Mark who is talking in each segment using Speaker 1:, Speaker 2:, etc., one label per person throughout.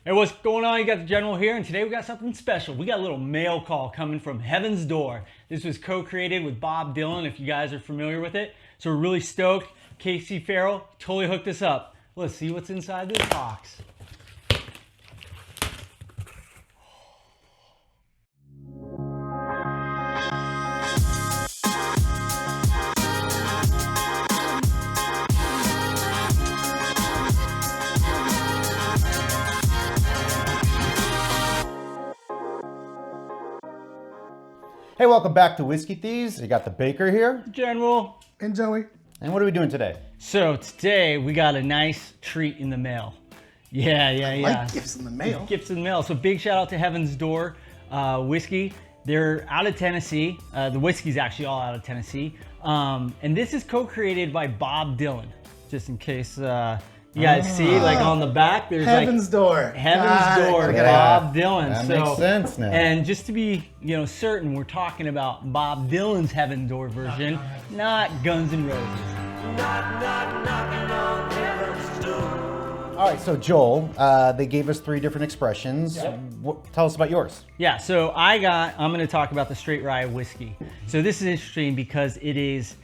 Speaker 1: Hey, what's going on? You got the General here, and today we got something special. We got a little mail call coming from Heaven's Door. This was co-created with Bob Dylan, if you guys are familiar with it. So we're really stoked. Casey Farrell totally hooked us up. Let's see what's inside this box.
Speaker 2: Hey, welcome back to Whiskey Thieves. You got the baker here.
Speaker 1: General.
Speaker 3: And Joey.
Speaker 2: And what are we doing today?
Speaker 1: So today we got a nice treat in the mail. Yeah.
Speaker 3: Like gifts in the mail.
Speaker 1: Gifts in the mail. So big shout out to Heaven's Door Whiskey. They're out of Tennessee. The whiskey's actually all out of Tennessee. And this is co-created by Bob Dylan. Just in case you guys see, like on the back, there's
Speaker 3: Heaven's Door.
Speaker 1: Heaven's Door, Bob Dylan.
Speaker 2: That makes sense now.
Speaker 1: And just to be, certain, we're talking about Bob Dylan's Heaven's Door version, not Guns N' Roses.
Speaker 2: All right, so Joel, they gave us 3 different expressions.
Speaker 1: Yep.
Speaker 2: Tell us about yours.
Speaker 1: Yeah, so I'm going to talk about the straight rye whiskey. So this is interesting because it is,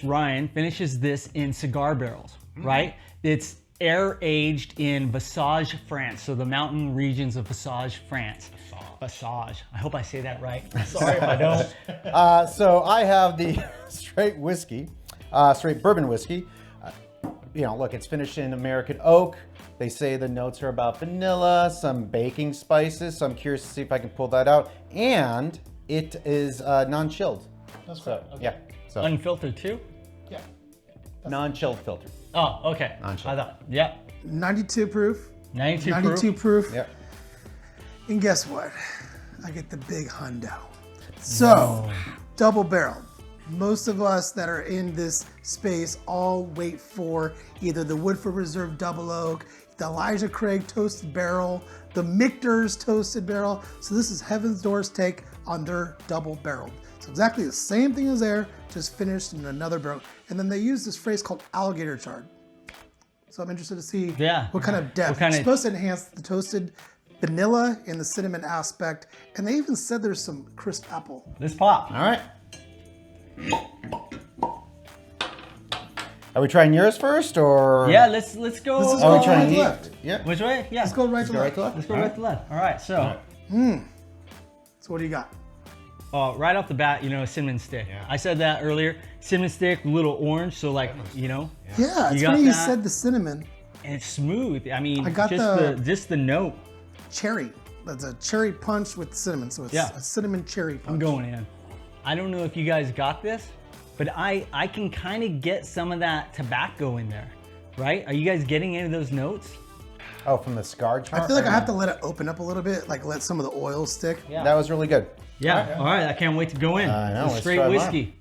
Speaker 1: Ryan finishes this in cigar barrels, right? It's air aged in Vassage, France. So the mountain regions of Vassage, France. Vassage. I hope I say that right. Sorry if I don't.
Speaker 2: So I have the straight bourbon whiskey. Look, it's finished in American oak. They say the notes are about vanilla, some baking spices. So I'm curious to see if I can pull that out. And it is non-chilled.
Speaker 3: That's correct.
Speaker 2: Okay. Yeah. So
Speaker 1: Unfiltered too?
Speaker 3: Yeah.
Speaker 2: non-chilled filtered.
Speaker 1: Oh, okay.
Speaker 2: Non-chilled.
Speaker 1: I thought, yeah.
Speaker 3: 92 proof.
Speaker 1: 92
Speaker 3: proof.
Speaker 2: Yep.
Speaker 3: And guess what? I get the big hundo. So, double barreled. Most of us that are in this space all wait for either the Woodford Reserve Double Oak, the Elijah Craig Toasted Barrel, the Michter's Toasted Barrel. So this is Heaven's Door's take on their double barreled. So exactly the same thing as there, just finished in another barrel. And then they use this phrase called alligator charred. So I'm interested to see what kind of depth. It's supposed to enhance the toasted vanilla and the cinnamon aspect. And they even said there's some crisp apple.
Speaker 1: Let's pop.
Speaker 2: All right. Are we trying yours first, or?
Speaker 1: Yeah, let's go.
Speaker 3: This is
Speaker 2: Are we
Speaker 3: right
Speaker 2: trying
Speaker 3: to
Speaker 2: to
Speaker 3: left.
Speaker 2: Yeah.
Speaker 1: Which way? Yeah.
Speaker 3: Let's go right to left.
Speaker 1: Let's go right to left. All right, so.
Speaker 3: So what do you got?
Speaker 1: Right off the bat, cinnamon stick.
Speaker 2: Yeah.
Speaker 1: I said that earlier. Cinnamon stick, a little orange, so like,
Speaker 3: Yeah, it's
Speaker 1: got
Speaker 3: funny you
Speaker 1: that.
Speaker 3: said the cinnamon.
Speaker 1: And it's smooth. I mean,
Speaker 3: I got
Speaker 1: just the note.
Speaker 3: Cherry. That's a cherry punch with cinnamon. So it's a cinnamon cherry punch.
Speaker 1: I'm going in. I don't know if you guys got this, but I can kind of get some of that tobacco in there, right? Are you guys getting any of those notes?
Speaker 2: Oh, from the cigar chart?
Speaker 3: I feel like I have to let it open up a little bit, like let some of the oil stick.
Speaker 1: Yeah.
Speaker 2: That was really good.
Speaker 1: Yeah. All right. I can't wait to go in.
Speaker 2: I know,
Speaker 1: It's
Speaker 2: let's
Speaker 1: straight
Speaker 2: try
Speaker 1: whiskey.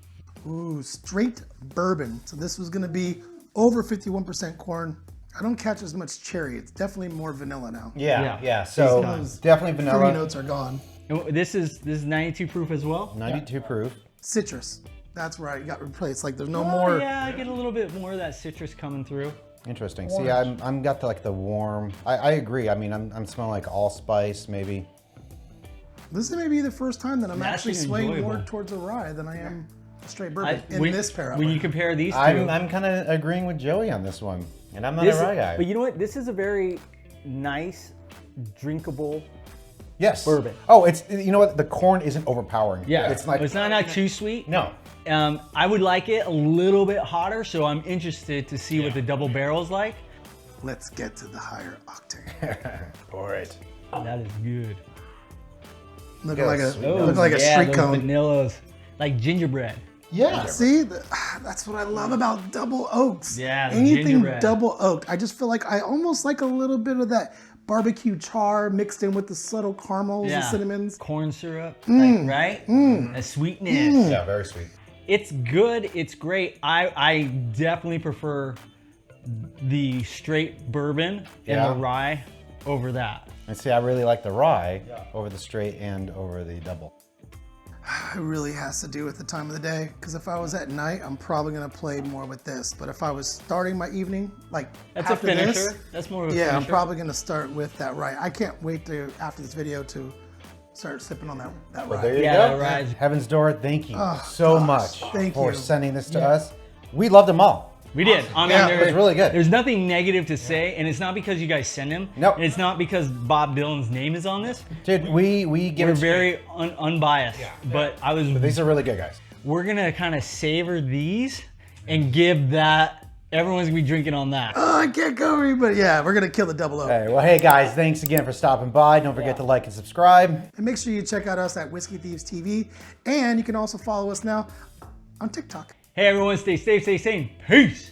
Speaker 3: Ooh, straight bourbon. So this was gonna be over 51% corn. I don't catch as much cherry. It's definitely more vanilla now.
Speaker 2: Yeah. So definitely
Speaker 3: Fruity
Speaker 2: vanilla.
Speaker 3: notes are gone.
Speaker 1: This is 92 proof as well.
Speaker 2: 92 proof.
Speaker 3: Citrus. That's where I got replaced. Like there's no
Speaker 1: Oh,
Speaker 3: more.
Speaker 1: yeah, I get a little bit more of that citrus coming through.
Speaker 2: Interesting. See, I'm got the warm. I agree. I mean, I'm smelling like allspice maybe.
Speaker 3: This may be the first time that I'm actually swaying
Speaker 1: enjoyable.
Speaker 3: more towards a rye than I am straight bourbon in
Speaker 1: when,
Speaker 3: this pair.
Speaker 1: When you compare these two.
Speaker 2: I'm kind of agreeing with Joey on this one, and I'm not a rye guy.
Speaker 1: But you know what? This is a very nice, drinkable.
Speaker 2: Yes.
Speaker 1: Bourbon.
Speaker 2: Oh, it's, you know what? The corn isn't overpowering.
Speaker 1: Yeah.
Speaker 2: It's like,
Speaker 1: it's not too sweet.
Speaker 2: No.
Speaker 1: I would like it a little bit hotter, so I'm interested to see what the double barrel's like.
Speaker 3: Let's get to the higher octane.
Speaker 2: Pour it.
Speaker 1: That is good.
Speaker 3: Looking like a
Speaker 2: Those-
Speaker 3: looking like a street
Speaker 1: those
Speaker 3: cone.
Speaker 1: vanillas, like gingerbread.
Speaker 3: Yeah, see, that's what I love about double oaks.
Speaker 1: Yeah, the
Speaker 3: anything
Speaker 1: gingerbread.
Speaker 3: double oaked. I just feel like I almost like a little bit of that barbecue char mixed in with the subtle caramels and cinnamons.
Speaker 1: Corn syrup, like, right? A sweetness.
Speaker 2: Yeah, very sweet.
Speaker 1: It's good. It's great. I definitely prefer the straight bourbon and the rye over that.
Speaker 2: And see, I really like the rye over the straight and over the double.
Speaker 3: It really has to do with the time of the day. Because if I was at night, I'm probably gonna play more with this. But if I was starting my evening, like
Speaker 1: That's a
Speaker 3: after
Speaker 1: finisher.
Speaker 3: this,
Speaker 1: That's more of a
Speaker 3: yeah,
Speaker 1: finisher.
Speaker 3: I'm probably gonna start with that rye. I can't wait to after this video to start sipping on that rye.
Speaker 2: There you
Speaker 1: Yeah,
Speaker 2: go.
Speaker 1: that rye's-
Speaker 2: Heaven's Door, thank you so
Speaker 3: gosh,
Speaker 2: much
Speaker 3: thank
Speaker 2: for
Speaker 3: you.
Speaker 2: sending this to us. We loved them all.
Speaker 1: We did. I mean,
Speaker 3: Yeah,
Speaker 2: it was really good.
Speaker 1: There's nothing negative to say, and it's not because you guys send him.
Speaker 2: Nope.
Speaker 1: And it's not because Bob Dylan's name is on this.
Speaker 2: Dude, we give
Speaker 1: We're
Speaker 2: it to you.
Speaker 1: very unbiased. But I was.
Speaker 2: These are really good, guys.
Speaker 1: We're gonna kind of savor these and give that. Everyone's gonna be drinking on that.
Speaker 3: Oh, I can't go, but yeah, we're gonna kill the double O.
Speaker 2: Hey, well, hey guys, thanks again for stopping by. Don't forget to like and subscribe.
Speaker 3: And make sure you check out us at Whiskey Thieves TV, and you can also follow us now on TikTok.
Speaker 1: Hey everyone, stay safe, stay sane. Peace.